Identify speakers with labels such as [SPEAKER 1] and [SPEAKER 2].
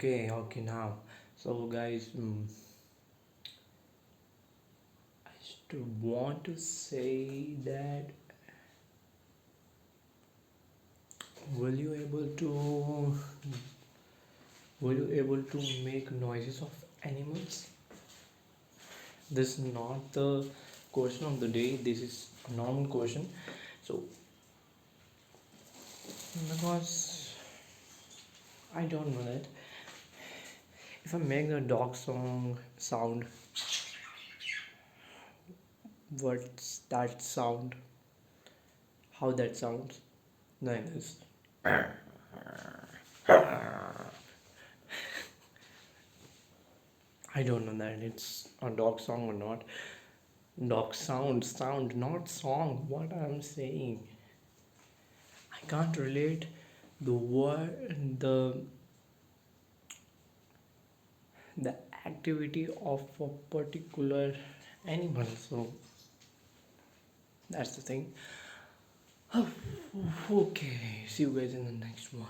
[SPEAKER 1] Okay, now. So, guys, I just want to say that will you able to make noises of animals? This is not the question of the day. This is a normal question. So, because I don't know that if I make the dog song sound, what's that sound? How that sounds? Like this. I don't know that it's a dog song or not. Dog sound, not song. What I'm saying, I can't relate the word, the activity of a particular animal. So that's the thing. Okay, see you guys in the next one.